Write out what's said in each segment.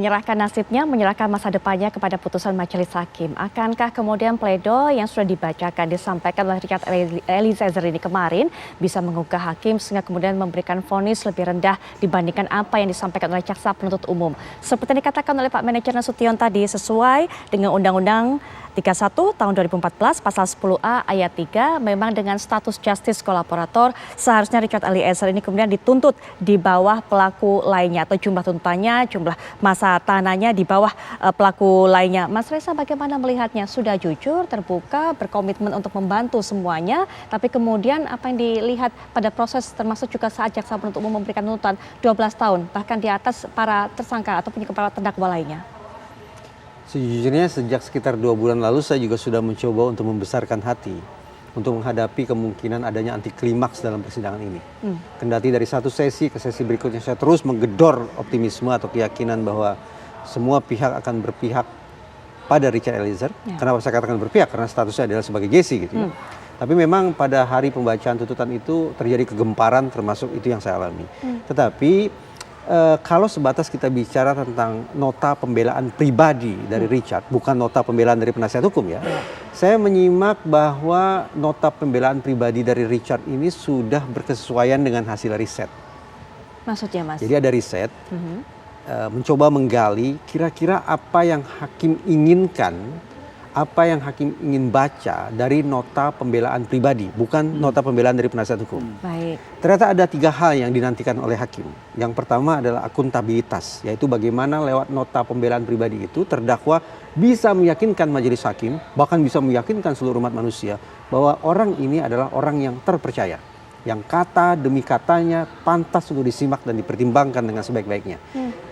menyerahkan nasibnya, menyerahkan masa depannya kepada putusan majelis hakim. Akankah kemudian pledoi yang sudah dibacakan, disampaikan oleh Richard Eliezer ini kemarin bisa menggugah hakim sehingga kemudian memberikan vonis lebih rendah dibandingkan apa yang disampaikan oleh jaksa penuntut umum. Seperti yang dikatakan oleh Pak Manajer Nasution tadi, sesuai dengan Undang-Undang 31 tahun 2014 pasal 10A ayat 3, memang dengan status justice kolaborator seharusnya Richard Eliezer ini kemudian dituntut di bawah pelaku lainnya atau jumlah tuntutannya, jumlah masa tahanannya di bawah pelaku lainnya. Mas Reza bagaimana melihatnya? Sudah jujur, terbuka, berkomitmen untuk membantu semuanya, tapi kemudian apa yang dilihat pada proses termasuk juga saat jaksa penuntut umum memberikan tuntutan 12 tahun bahkan di atas para tersangka ataupun para terdakwa lainnya. Sejujurnya sejak sekitar 2 bulan lalu saya juga sudah mencoba untuk membesarkan hati untuk menghadapi kemungkinan adanya anti klimaks dalam persidangan ini. Kendati dari satu sesi ke sesi berikutnya saya terus menggedor optimisme atau keyakinan bahwa semua pihak akan berpihak pada Richard Eliezer. Kenapa saya katakan berpihak? Karena statusnya adalah sebagai Jesse gitu ya. Tapi memang pada hari pembacaan tuntutan itu terjadi kegemparan, termasuk itu yang saya alami. Tetapi kalau sebatas kita bicara tentang nota pembelaan pribadi dari Richard, bukan nota pembelaan dari penasihat hukum ya. Saya menyimak bahwa nota pembelaan pribadi dari Richard ini sudah berkesesuaian dengan hasil riset. Maksudnya Mas? Jadi ada riset, mencoba menggali kira-kira apa yang hakim inginkan, apa yang hakim ingin baca dari nota pembelaan pribadi, bukan nota pembelaan dari penasihat hukum. Baik. Ternyata ada 3 hal yang dinantikan oleh hakim. Yang pertama adalah akuntabilitas, yaitu bagaimana lewat nota pembelaan pribadi itu terdakwa bisa meyakinkan majelis hakim, bahkan bisa meyakinkan seluruh umat manusia bahwa orang ini adalah orang yang terpercaya, yang kata demi katanya pantas untuk disimak dan dipertimbangkan dengan sebaik-baiknya.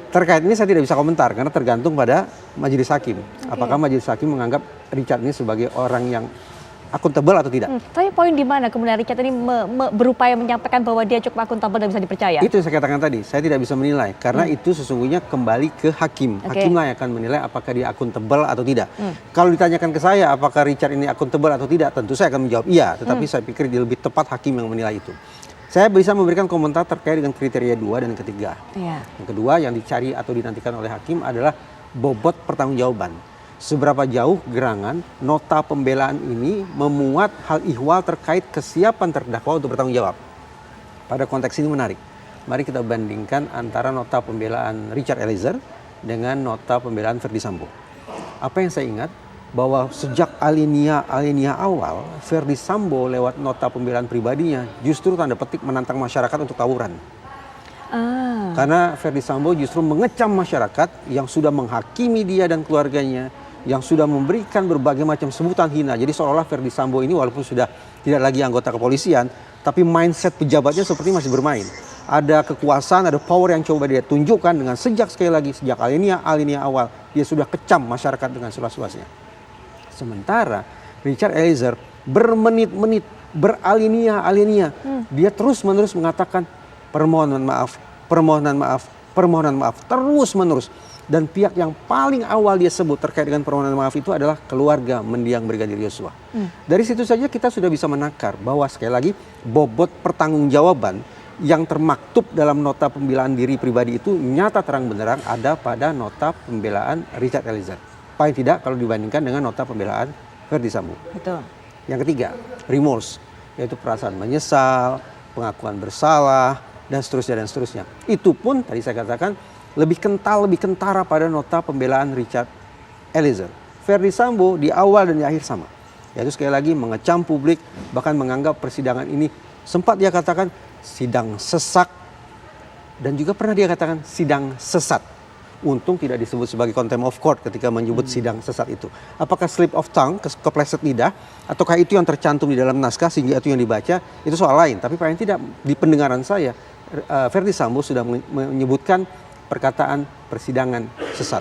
Terkait ini saya tidak bisa komentar karena tergantung pada majelis hakim. Apakah majelis hakim menganggap Richard ini sebagai orang yang akuntabel atau tidak. Tapi poin di mana kemudian Richard ini berupaya menyampaikan bahwa dia cukup akuntabel dan bisa dipercaya? Itu yang saya katakan tadi, saya tidak bisa menilai karena itu sesungguhnya kembali ke hakim. Hakimlah yang akan menilai apakah dia akuntabel atau tidak. Kalau ditanyakan ke saya apakah Richard ini akuntabel atau tidak, tentu saya akan menjawab iya, tetapi saya pikir dia lebih tepat hakim yang menilai itu. Saya bisa memberikan komentar terkait dengan kriteria 2 dan ketiga. Yang kedua yang dicari atau dinantikan oleh hakim adalah bobot pertanggungjawaban. Seberapa jauh gerangan nota pembelaan ini memuat hal ihwal terkait kesiapan terdakwa untuk bertanggung jawab. Pada konteks ini menarik. Mari kita bandingkan antara nota pembelaan Richard Eliezer dengan nota pembelaan Verdi Sambo. Apa yang saya ingat bahwa sejak alinea awal Verdi Sambo lewat nota pembelaan pribadinya justru tanda petik menantang masyarakat untuk tawuran. Karena Verdi Sambo justru mengecam masyarakat yang sudah menghakimi dia dan keluarganya, yang sudah memberikan berbagai macam sebutan hina. Jadi seolah-olah Verdi Sambo ini walaupun sudah tidak lagi anggota kepolisian, tapi mindset pejabatnya seperti masih bermain. Ada kekuasaan, ada power yang coba dia tunjukkan dengan sejak alinea awal dia sudah kecam masyarakat dengan seluas-luasnya. Sementara Richard Eliezer bermenit-menit beralinea, dia terus-menerus mengatakan permohonan maaf terus-menerus. Dan pihak yang paling awal dia sebut terkait dengan permohonan maaf itu adalah keluarga mendiang Brigadir Yosua. Dari situ saja kita sudah bisa menakar bahwa sekali lagi bobot pertanggungjawaban yang termaktub dalam nota pembelaan diri pribadi itu nyata terang benderang ada pada nota pembelaan Richard Eliezer. Paling tidak kalau dibandingkan dengan nota pembelaan Verdi Sambo. Betul. Yang ketiga, remorse, yaitu perasaan menyesal, pengakuan bersalah, dan seterusnya. Itu pun tadi saya katakan lebih kental, lebih kentara pada nota pembelaan Richard Eliezer. Verdi Sambo di awal dan di akhir sama. Yaitu sekali lagi mengecam publik, bahkan menganggap persidangan ini sempat dia katakan sidang sesak, dan juga pernah dia katakan sidang sesat. Untung tidak disebut sebagai contempt of court ketika menyebut sidang sesat itu. Apakah slip of tongue, kepleset lidah, ataukah itu yang tercantum di dalam naskah sehingga itu yang dibaca, itu soal lain. Tapi paling tidak di pendengaran saya, Verdi Sambo sudah menyebutkan perkataan persidangan sesat.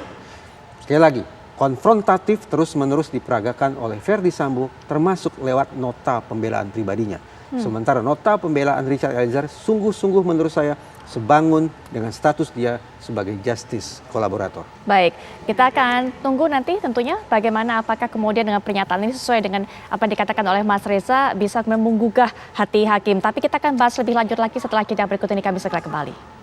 Sekali lagi, konfrontatif terus-menerus diperagakan oleh Verdi Sambo termasuk lewat nota pembelaan pribadinya. Sementara nota pembelaan Richard Eliezer sungguh-sungguh menurut saya sebangun dengan status dia sebagai justice kolaborator. Baik, kita akan tunggu nanti tentunya bagaimana apakah kemudian dengan pernyataan ini sesuai dengan apa yang dikatakan oleh Mas Reza bisa menggugah hati hakim. Tapi kita akan bahas lebih lanjut lagi setelah jeda berikut ini, kami segera kembali.